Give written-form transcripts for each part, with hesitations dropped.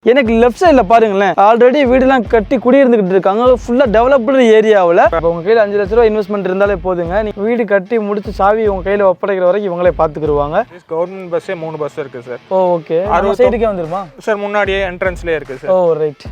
எனக்கு லெஃப்ட் சைடில் பாருங்களேன், ஆல்ரெடி வீடுலாம் கட்டி குடியிருந்துகிட்டு இருக்காங்க. ஃபுல்லாக டெவலப்டு ஏரியாவில் உங்கள் கையில் 5 லட்ச ரூபா இன்வெஸ்ட்மெண்ட் இருந்தாலே போதுங்க. நீங்கள் வீடு கட்டி முடிச்சு சாவி உங்கள் கையில் ஒப்படைக்கிற வரைக்கும் இவங்களே பார்த்துக்குருவாங்க. கவர்மெண்ட் பஸ்ஸே 3 பஸ் இருக்குது சார். ஓகே, அந்த சைடுக்கே வந்துருமா சார்? முன்னாடியே என்ட்ரன்ஸ்லேயே இருக்குது சார். ரைட்.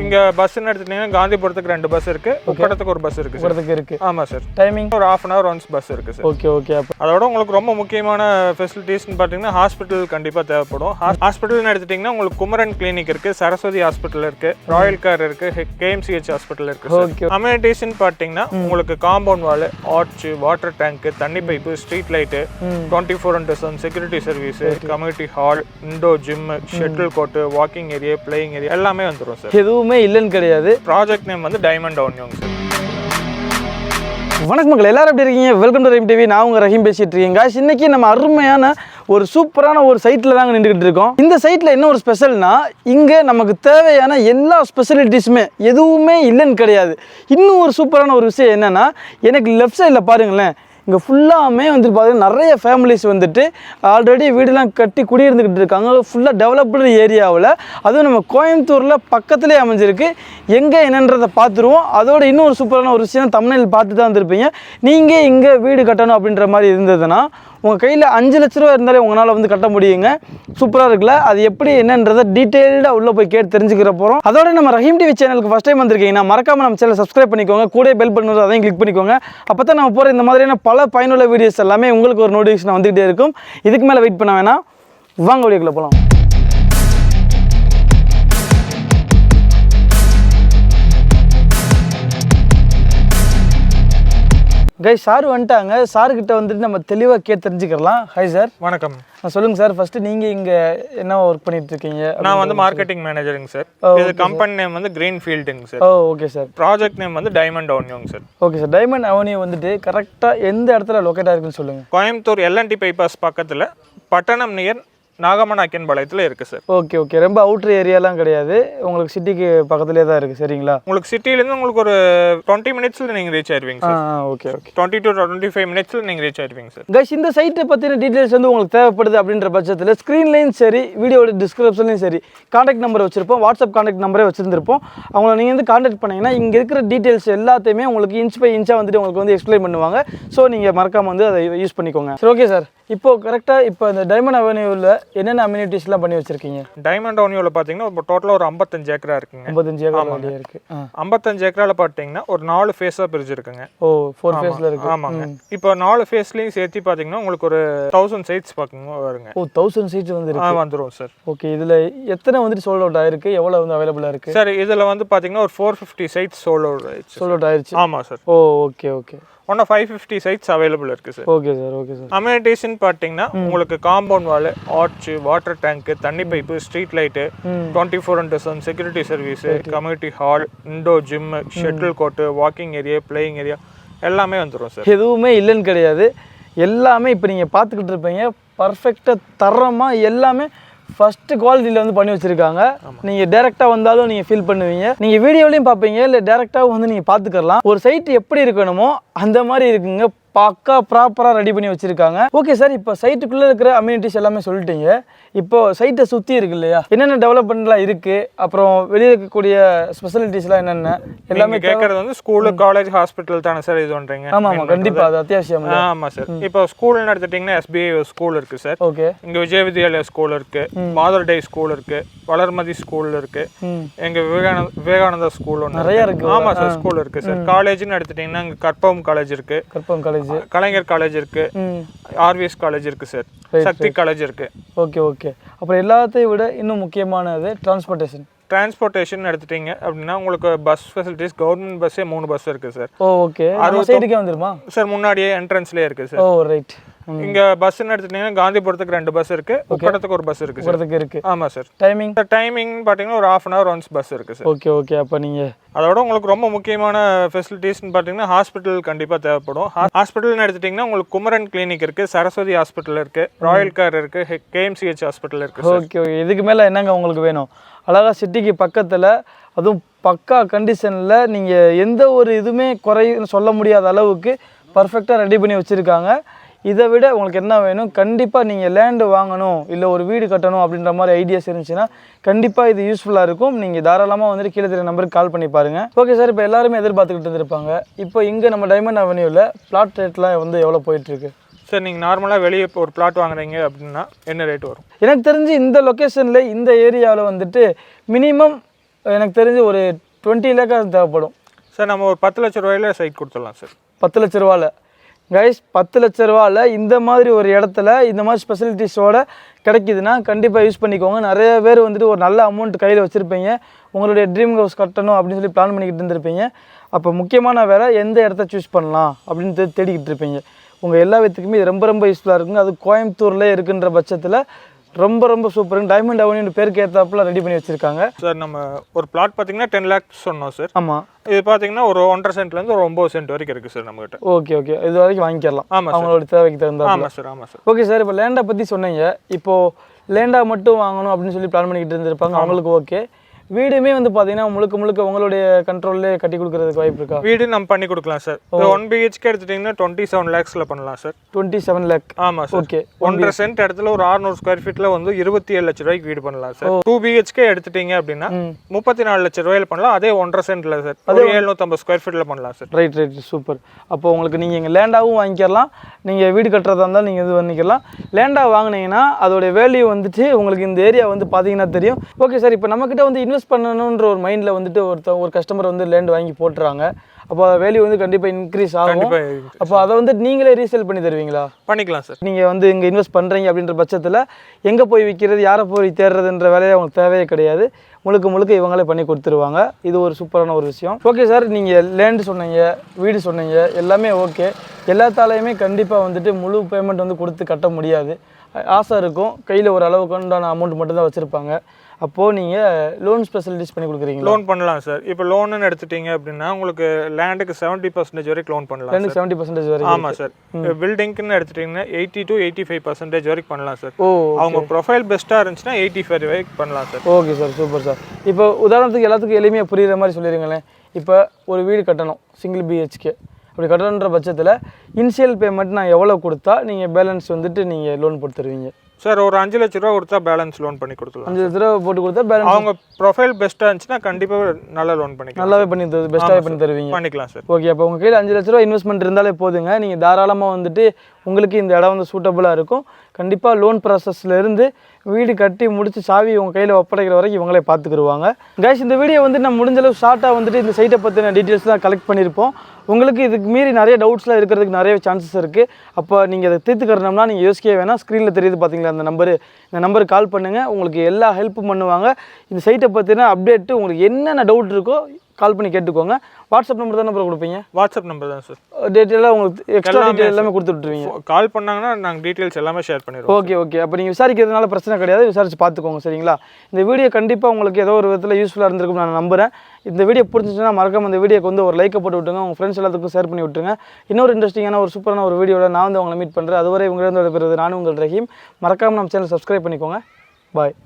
இங்கே பஸ்ன்னு எடுத்துட்டீங்கன்னா காந்திபுரத்துக்கு 2 பஸ் இருக்கு, உக்கடத்துக்கு ஒரு பஸ் இருக்கு சார். இருக்கு. ஆமாம் சார். டைமிங் ஒரு 1/2 hour ஒன்ஸ் பஸ் இருக்கு சார். Okay okay. அதோட உங்களுக்கு ரொம்ப முக்கியமான ஃபெசிலிட்டிஸ்னு பார்த்தீங்கன்னா ஹாஸ்பிட்டல் கண்டிப்பாக தேவைப்படும். ஹாஸ்பிட்டல்னு எடுத்துட்டிங்கன்னா உங்களுக்கு குமரன் கிளினிக் இருக்கு, சரஸ்வதி ஹாஸ்பிட்டல் இருக்கு, ராயல் கேர் இருக்கு, KMCH ஹாஸ்பிட்டல் இருக்கு சார். அமெனிட்டிஸ்ன்னு பார்த்தீங்கன்னா உங்களுக்கு compound wall, arch, water tank, தண்ணி pipe, street light, 24/7 security service, community hall, indoor gym, shuttle court, walking area, playing area எல்லாமே வந்துடும் சார். எதுவுமே இல்லைன்னு கிடையாது. ப்ராஜெக்ட் நேம் வந்து டைமண்ட் அவென்யூ சார். வணக்கம் மக்கள், எல்லாரும் எப்படி இருக்கீங்க? Welcome to Rahim TV. நான் உங்கள் ரஹீம் பேசிட்டு இருக்கேன். காய்ஸ், இன்னைக்கு நம்ம அருமையான ஒரு சூப்பரான ஒரு சைட்டில் தாங்க நின்றுக்கிட்டு இருக்கோம். இந்த சைட்டில் என்ன ஒரு ஸ்பெஷல்னா, இங்கே நமக்கு தேவையான எல்லா ஸ்பெஷலிட்டிஸுமே எதுவுமே இல்லைன்னு கிடையாது. இன்னும் ஒரு சூப்பரான ஒரு விஷயம் என்னென்னா, எனக்கு லெஃப்ட் சைடில் பாருங்களேன், இங்கே ஃபுல்லாமே வந்துட்டு பார்த்தீங்கன்னா நிறைய ஃபேமிலிஸ் வந்துட்டு ஆல்ரெடி வீடுலாம் கட்டி குடியிருந்துக்கிட்டு இருக்காங்க. ஃபுல்லாக டெவலப்டு ஏரியாவில், அதுவும் நம்ம கோயம்புத்தூரில் பக்கத்துலேயே அமைஞ்சிருக்கு. எங்கே என்னன்றதை பார்த்துருவோம். அதோட இன்னொரு சூப்பரான ஒரு விஷயம், தமிழில் பார்த்து தான் வந்திருப்பீங்க. நீங்கள் இங்கே வீடு கட்டணும் அப்படின்ற மாதிரி இருந்ததுன்னா உங்கள் கையில் 5 லட்ச ரூபா இருந்தாலே உங்களால் வந்து கட்ட முடியுங்க. சூப்பராக இருக்குல்ல? அது எப்படி என்னன்றதை டீட்டெயில்டாக உள்ளே போய் கேட்டு தெரிஞ்சுக்கிற போகிறோம். அதோட நம்ம ரஹீம் டிவி சேனலுக்கு ஃபஸ்ட் டைம் வந்திருக்கீங்கன்னா மறக்காமல் நம்ம சேனலை சப்ஸ்கிரைப் பண்ணிக்கோங்க. கூட பெல் பண்ணுறது அதையும் கிளிக் பண்ணிக்கோங்க. அப்போ தான் நம்ம போகிற இந்த மாதிரியான பல பயனுள்ள வீடியோஸ் எல்லாமே உங்களுக்கு ஒரு நோட்டிஃபிகேஷன் வந்துகிட்டே இருக்கும். இதுக்கு மேலே வெயிட் பண்ண வேணாம், வாங்க வீடியோக்குள்ளே போகலாம். கைஸ், சார் வந்துட்டாங்க. சார்கிட்ட வந்துட்டு நம்ம தெளிவாக கேட்டு தெரிஞ்சுக்கலாம். Hi sir. வணக்கம். சொல்லுங்கள் சார், ஃபஸ்ட்டு நீங்கள் இங்கே என்ன ஒர்க் பண்ணிட்டு இருக்கீங்க? நான் வந்து மார்க்கெட்டிங் மேனேஜருங்க சார். இது கம்பெனி நேம் வந்து கிரீன்ஃபீல்டுங்க sir. Okay sir. Project name வந்து டைமண்ட் அவென்யூங்க sir. Okay sir. Diamond avenue வந்துட்டு கரெக்டாக எந்த இடத்துல லொக்கேட் ஆகிருக்குன்னு சொல்லுங்கள். கோயம்புத்தூர் LNT பைபாஸ் பக்கத்தில் பட்டணம் நியர் நாகமனாக்கன்பளையத்தில் இருக்குது சார். Okay okay. ரொம்ப அவுட்ரு ஏரியாலாம் கிடையாது, உங்களுக்கு சிட்டிக்கு பக்கத்துலேயே தான் இருக்குது. சரிங்களா? உங்களுக்கு சிட்டிலேருந்து உங்களுக்கு ஒரு 20 மினிட்ஸில் நீங்கள் ரீச் ஆயிடுவீங்க சார். Okay okay. 20 to 25 மினிட்ஸில் நீங்கள் ரீச் ஆயிடுவீங்க சார். கைஸ், இந்த சைட்டை பற்றின டீட்டெயில்ஸ் வந்து உங்களுக்கு தேவைப்படுது அப்படின்ற பட்சத்தில் ஸ்க்ரீன்லேயும் சரி, வீடியோட டிஸ்கிரிப்ஷன்லையும் சரி கான்டாக்ட் நம்பர் வச்சுருப்போம். வாட்ஸ்அப் கான்டாக்ட் நம்பரே வச்சுருந்துருப்போம். அவங்கள நீங்கள் வந்து கான்டாக்ட் பண்ணிங்கன்னா இங்கே இருக்கிற டீட்டெயில்ஸ் எல்லாத்தையுமே உங்களுக்கு இன்ச் பை இன்ச்சாக வந்துட்டு உங்களுக்கு வந்து எக்ஸ்பிளைன் பண்ணுவாங்க. ஸோ நீங்கள் மறக்காமல் வந்து அதை யூஸ் பண்ணிக்கோங்க. சரி, ஓகே சார். இப்போது கரெக்டாக இப்போ இந்த டைமண்ட் அவென்யூவில் என்னென்ன அம்யூனிட்டிஸ்லாம் பண்ணி வச்சுருக்கீங்க? டைமண்ட் அவென்யூவில் பார்த்தீங்கன்னா இப்போ டோட்டலாக ஒரு 55 ஏக்கரா இருக்குங்க. 55 ஏக்கரா இருக்குது. 55 ஏக்கராவில் பார்த்தீங்கன்னா ஒரு 4 ஃபேஸாக பிரிஞ்சிருக்குங்க. 4 ஃபேஸில் இருக்குது. ஆமாங்க. இப்போ 4 ஃபேஸ்லையும் சேர்த்து பார்த்தீங்கன்னா உங்களுக்கு ஒரு 1000 சைட்ஸ் பார்க்குங்க வருங்க. 1000 சீட்ஸ் வந்து வந்துடும் சார். ஓகே. இதில் எத்தனை வந்துட்டு சோல்ட் அவுட் ஆயிருக்கு, எவ்வளோ வந்து அவைலபிளாக இருக்குது சார்? இதில் வந்து பார்த்தீங்கன்னா ஒரு 450 சைட்ஸ் சோல்ட் அவுட் ஆயிடுச்சு. ஆமாம் sir. Okay okay. 550 sites available இருக்கு sir. Okay sir. Okay sir. அமெனிட்டிஸ்ன்னு பார்த்தீங்கன்னா உங்களுக்கு compound wall, arch, water tank, தண்ணி pipe, street light, 24/7 security service, community hall, indoor gym, shuttle court, walking area, playing area எல்லாமே வந்துடும் sir. எதுவுமே இல்லைன்னு கிடையாது. எல்லாமே இப்போ நீங்கள் பார்த்துக்கிட்டு இருப்பீங்க. பர்ஃபெக்டாக தரமாக எல்லாமே ஃபஸ்ட்டு குவாலிட்டியில் வந்து பண்ணி வச்சுருக்காங்க. நீங்கள் டேரெக்டாக வந்தாலும் நீங்கள் ஃபீல் பண்ணுவீங்க. நீங்கள் வீடியோலையும் பார்ப்பீங்க, இல்லை டேரெக்டாக வந்து நீங்கள் பார்த்துக்கலாம். ஒரு சைட்டு எப்படி இருக்கணுமோ அந்த மாதிரி இருக்குங்க. பக்கா ப்ராப்பராக ரெடி பண்ணி வச்சுருக்காங்க. Okay sir. இப்போ சைட்டுக்குள்ளே இருக்கிற அம்யூனிட்டிஸ் எல்லாமே சொல்லிட்டீங்க. இப்போ சைட்டை சுற்றி இருக்கு இல்லையா, என்னென்ன டெவலப்மெண்ட்லாம் இருக்குது, அப்புறம் வெளியே இருக்கக்கூடிய ஸ்பெஷலிட்டிஸ்லாம் என்னென்ன எல்லாமே கேட்குறது வந்து ஸ்கூலு, காலேஜ், ஹாஸ்பிட்டல் தானே சார் இது பண்ணுறீங்க? ஆமாம் ஆமாம், கண்டிப்பாக அது அத்தியாவசியம். ஆமாம் சார். இப்போ ஸ்கூல்னு எடுத்துட்டிங்கன்னா SBI ஸ்கூல் இருக்குது சார். ஓகே. இங்கே விஜய வித்யாலயா ஸ்கூல் இருக்குது, மாதர் டே ஸ்கூல் இருக்குது, வளர்மதி ஸ்கூல் இருக்குது, எங்கள் விவேகானந்தா ஸ்கூல் ஒன்று நிறையா இருக்குது. ஆமாம் சார், ஸ்கூல் இருக்குது சார். காலேஜ்னு எடுத்துட்டிங்கன்னா இங்கே கற்பகம் காலேஜ் இருக்குது, கற்பகம் காலேஜ், கலைஞர் காலேஜ் இருக்கு, RVS காலேஜ் இருக்கு சார், சக்தி காலேஜ் இருக்கு. Okay okay. அப்புறம் எல்லாத்தையும் விட இன்னும் முக்கியமானது டிரான்ஸ்போர்ட்டேஷன் எடுத்துட்டீங்க அப்படின்னா உங்களுக்கு பஸ் ஃபெசிலிட்டிஸ் கவர்மெண்ட் பஸ்ஸே 3 பஸ் இருக்கு சார். ஓகே. சைடுக்கே வந்துருமா சார்? முன்னாடியே என்ட்ரன்ஸ்லேயே இருக்கு சார். ரைட். இங்க பஸ்ன்னு எடுத்துட்டீங்கன்னா காந்திபுரத்துக்கு 2 பஸ் இருக்கு, உக்கடத்துக்கு ஒரு பஸ் இருக்கு சார். ஆமா சார். டைமிங் பாத்தீங்கன்னா ஒரு 1/2 hour ஒன்ஸ் பஸ் இருக்கு சார். Okay okay. அப்ப நீங்க அதோட உங்களுக்கு ரொம்ப முக்கியமான ஃபெசிலிட்டிஸ்னு பார்த்தீங்கன்னா ஹாஸ்பிட்டல் கண்டிப்பாக தேவைப்படும். ஹாஸ்பிட்டல்னு எடுத்துட்டிங்கன்னா உங்களுக்கு குமரன் கிளினிக் இருக்குது, சரஸ்வதி ஹாஸ்பிட்டல் இருக்குது, ராயல் கேர் இருக்குது, KMCH ஹாஸ்பிட்டல் இருக்குது. Okay okay. இதுக்கு மேலே என்னங்க உங்களுக்கு வேணும்? அழகாக சிட்டிக்கு பக்கத்தில், அதுவும் பக்கா கண்டிஷனில், நீங்கள் எந்த ஒரு இதுவுமே குறைன்னு சொல்ல முடியாத அளவுக்கு பர்ஃபெக்டாக ரெடி பண்ணி வச்சுருக்காங்க. இதை விட உங்களுக்கு என்ன வேணும், கண்டிப்பாக நீங்கள் லேண்டு வாங்கணும் இல்லை ஒரு வீடு கட்டணும் அப்படின்ற மாதிரி ஐடியாஸ் இருந்துச்சுன்னா கண்டிப்பாக இது யூஸ்ஃபுல்லாக இருக்கும். நீங்கள் தாராளமாக வந்துட்டு கீழே தெரிய நம்பருக்கு கால் பண்ணி பாருங்கள். ஓகே சார், இப்போ எல்லாருமே எதிர்பார்த்துக்கிட்டு இருந்திருப்பாங்க, இப்போ இங்கே நம்ம டைமண்ட் அவென்யூவில் பிளாட் ரேட்லாம் வந்து எவ்வளோ போயிட்டுருக்கு? சார் நீங்கள் நார்மலாக வெளியே இப்போ ஒரு பிளாட் வாங்குறீங்க அப்படின்னா என்ன ரேட் வரும்? எனக்கு தெரிஞ்சு இந்த லொக்கேஷனில் இந்த ஏரியாவில் வந்துட்டு மினிமம் எனக்கு தெரிஞ்சு ஒரு 20 லேக்காக தேவைப்படும். சார் நம்ம ஒரு 10 லட்ச ரூபாயில சைட் கொடுத்துடலாம் சார். 10 லட்ச ரூபாவில் கைஸ், 10 லட்ச ரூபாவில் இந்த மாதிரி ஒரு இடத்துல இந்த மாதிரி ஸ்பெசிலிட்டிஸோடு கிடைக்குதுன்னா கண்டிப்பாக யூஸ் பண்ணிக்கோங்க. நிறைய பேர் வந்துட்டு ஒரு நல்ல அமௌண்ட் கையில் வச்சுருப்பீங்க, உங்களுடைய ட்ரீம் ஹவுஸ் கட்டணும் அப்படின்னு சொல்லி பிளான் பண்ணிக்கிட்டு இருந்திருப்பீங்க. அப்போ முக்கியமான வேலை எந்த இடத்த சூஸ் பண்ணலாம் அப்படின்னு தேடிக்கிட்டு இருப்பீங்க. உங்கள் எல்லா விதத்துக்குமே இது ரொம்ப ரொம்ப யூஸ்ஃபுல்லாக இருக்குங்க. அது கோயம்புத்தூரில் இருக்குன்ற பட்சத்தில் ரொம்ப ரொம்ப சூப்பருங்க. டைமண்ட் அவென்யூ பேருக்கு ஏற்றாப்புல ரெடி பண்ணி வச்சுருக்காங்க. சார் நம்ம ஒரு பிளாட் பார்த்தீங்கன்னா 10 லேக்ஸ் சொன்னோம் சார். ஆமாம், இது பார்த்தீங்கன்னா ஒரு 1.5 சென்ட்லேருந்து ஒரு 9 சென்ட் வரைக்கும் இருக்குது சார் நம்மகிட்ட. ஓகே ஓகே, இது வரைக்கும் வாங்கிக்கலாம். ஆமாம், அவங்களோட தேவைக்கு தகுந்த. ஆமாம் சார், ஆமாம் சார். ஓகே சார், இப்போ லேண்டை பற்றி சொன்னீங்க. இப்போது லேண்டா மட்டும் வாங்கணும் அப்படின்னு சொல்லி பிளான் பண்ணிக்கிட்டு இருந்திருப்பாங்க, அவங்களுக்கு ஓகே. வீடுமே வந்து பார்த்தீங்கன்னா முழுக்க முழுக்க உங்களுடைய கண்ட்ரோல்லே கட்டி கொடுக்கறதுக்கு வாய்ப்பு இருக்கா? வீடு நம்ம பண்ணி கொடுக்கலாம் சார். 1 BHK எடுத்துட்டிங்கன்னா 27 லேக்ஸில் பண்ணலாம் சார். 27 லேக்? ஆமாம் சார். ஓகே, 1.5 சென்ட் இடத்துல ஒரு 600 ஸ்கொயர் ஃபீட்டில் வந்து 27 லட்ச ரூபாய்க்கு வீடு பண்ணலாம் சார். 2 BHK எடுத்துட்டீங்க அப்படின்னா 34 லட்ச ரூபாயில் பண்ணலாம். அதே 1.5 சென்ட்ல சார், அதே 750 ஸ்கொயர் ஃபீட்டில் பண்ணலாம் சார். Right right, super. அப்போ உங்களுக்கு நீங்கள் இங்கே லேண்டாகவும் வாங்கிக்கலாம், நீங்கள் வீடு கட்டுறதா இருந்தாலும் நீங்கள் இது பண்ணிக்கலாம். லேண்டாக வாங்கினீங்கன்னா அதோடைய வேல்யூ வந்துட்டு உங்களுக்கு இந்த ஏரியா வந்து பார்த்தீங்கன்னா தெரியும். ஓகே சார், இப்போ நம்மக்கிட்ட வந்து இன்வெஸ்ட் பண்ணணுன்ற ஒரு மைண்டில் வந்துட்டு ஒரு கஸ்டமர் வந்து லேண்ட் வாங்கி போட்டுறாங்க. அப்போ வேல்யூ வந்து கண்டிப்பாக இன்க்ரீஸ் ஆகும். அப்போ அதை வந்து நீங்களே ரீசேல் பண்ணி தருவீங்களா? பண்ணிக்கலாம் சார். நீங்கள் வந்து இங்கே இன்வெஸ்ட் பண்ணுறீங்க அப்படின்ற பட்சத்தில் எங்கே போய் விற்கிறது, யாரை போய் தேடுறதுன்ற வேலையை அவங்களுக்கு தேவையே கிடையாது. முழுக்க முழுக்க இவங்களே பண்ணி கொடுத்துருவாங்க. இது ஒரு சூப்பரான ஒரு விஷயம். ஓகே சார், நீங்கள் லேண்டு சொன்னீங்க, வீடு சொன்னீங்க, எல்லாமே ஓகே. எல்லாத்தாலையுமே கண்டிப்பாக வந்துட்டு முழு பேமெண்ட் வந்து கொடுத்து கட்ட முடியாது. ஆசை இருக்கும், கையில் ஒரு அளவுக்கு உண்டான அமௌண்ட் மட்டும்தான் வச்சுருப்பாங்க. அப்போது நீங்கள் லோன் ஸ்பெசிலிட்டிஸ் பண்ணி கொடுக்குறீங்க? லோன் பண்ணலாம் சார். இப்போ லோனுன்னு எடுத்துட்டீங்க அப்படின்னா உங்களுக்கு லேண்டுக்கு 70% வரைக்கும் லோன் பண்ணலாம். 70% வரைக்கும்? ஆமாம் சார். பில்டிங்க்குன்னு எடுத்துட்டிங்கன்னா 80 to 85% வரைக்கும் பண்ணலாம் சார். அவங்க ப்ரொஃபைல் பெஸ்ட்டாக இருந்துச்சுன்னா 85 வரைக்கும் பண்ணலாம் sir. Okay sir, super sir. இப்போ உதாரணத்துக்கு எல்லாத்துக்கும் எளிமையாக புரியுற மாதிரி சொல்லிடுங்களேன். இப்போ ஒரு வீடு கட்டணும், சிங்கிள் BHK அப்படி கட்டணுன்ற பட்சத்தில் இனிஷியல் பேமெண்ட் நான் எவ்வளோ கொடுத்தா நீங்கள் பேலன்ஸ் வந்துட்டு நீங்கள் லோன் போட்டு தருவீங்க? சார் ஒரு 5 லட்ச ரூபா கொடுத்தா பேலன்ஸ் லோன் பண்ணி கொடுத்துலாம். 5 லட்ச ரூபா போட்டு கொடுத்தா பேலன்ஸ் அவங்க ப்ரொஃபைல் பெஸ்ட்டாக இருந்துச்சுன்னா கண்டிப்பாக நல்லா லோன் பண்ணிக்கலாம். நல்லாவே பண்ணி பெஸ்ட்டாகவே பண்ணி தருவீங்க? பண்ணிக்கலாம் சார். ஓகே, அப்போ உங்கள் கையில் 5 லட்ச ரூபா இன்வெஸ்ட்மெண்ட் இருந்தாலே போதுங்க. நீங்கள் தாராளமாக வந்துட்டு உங்களுக்கு இந்த இடம் வந்து சூட்டபுளாக இருக்கும். கண்டிப்பாக லோன் ப்ராசஸ்லேருந்து வீடு கட்டி முடிச்சு சாவி உங்கள் கையில் ஒப்படைக்கிற வரைக்கும் இவங்களே பார்த்துக்குருவாங்க. கைஸ், இந்த வீடியோ வந்து நம்ம முடிஞ்சளவு ஷார்ட்டாக வந்துட்டு இந்த சைட்டை பற்றின டீட்டெயில்ஸ் தான் கலெக்ட் பண்ணியிருப்போம். உங்களுக்கு இதுக்கு மீறி நிறைய டவுட்ஸ்லாம் இருக்கிறதுக்கு நிறைய சான்சஸ் இருக்குது. அப்போ நீங்கள் அதை தீர்த்துக்கிறோம்னா நீங்கள் யோசிக்கவே வேணாம். ஸ்க்ரீனில் தெரியுது பார்த்தீங்களா அந்த நம்பருக்கு கால் பண்ணுங்கள், உங்களுக்கு எல்லா ஹெல்ப்பும் பண்ணுவாங்க. இந்த சைட்டை பற்றின அப்டேட்டு உங்களுக்கு என்னென்ன டவுட் இருக்கோ கால் பண்ணி கேட்டுக்கோங்க. வாட்ஸ்அப் நம்பர் தான் நம்பர் கொடுப்பீங்க? வாட்ஸ்அப் நம்பர் தான் சார். டீட்டெயிலாக உங்களுக்கு எக்ஸ்ட்ரா டீட்டெயில் எல்லாமே கொடுத்து விட்டுருவீங்க. கால் பண்ணாங்கன்னா நாங்கள் டீட்டெயில்ஸ் எல்லாமே ஷேர் பண்ணிடுவோம். ஓகே ஓகே, அப்போ நீங்கள் விசாரிக்கிறதுனால பிரச்சனை கிடையாது, விசாரிச்சு பார்த்துக்கோங்க சரிங்களா? இந்த வீடியோ கண்டிப்பாக உங்களுக்கு ஏதோ ஒரு விதத்தில் யூஸ்ஃபுல்லாக இருந்திருக்கும் நான் நம்புகிறேன். இந்த வீடியோ பிடிச்சிச்சுன்னா மறக்காம இந்த வீடியோக்கு வந்து ஒரு லைக்கை போட்டு விட்டுருங்க, உங்கள் ஃப்ரெண்ட்ஸ் எல்லாத்துக்கும் ஷேர் பண்ணி விட்டுருங்க. இன்னொரு இன்ட்ரெஸ்டிங்கான ஒரு சூப்பரான ஒரு வீடியோவில் நான் வந்து உங்களை மீட் பண்ணுறேன். அதுவரை உங்களிடம் விடைபெறுவது நான் உங்கள் ரஹீம். மறக்காமல் நம்ம சேனல் சப்ஸ்கிரைப் பண்ணிக்கோங்க. பாய்.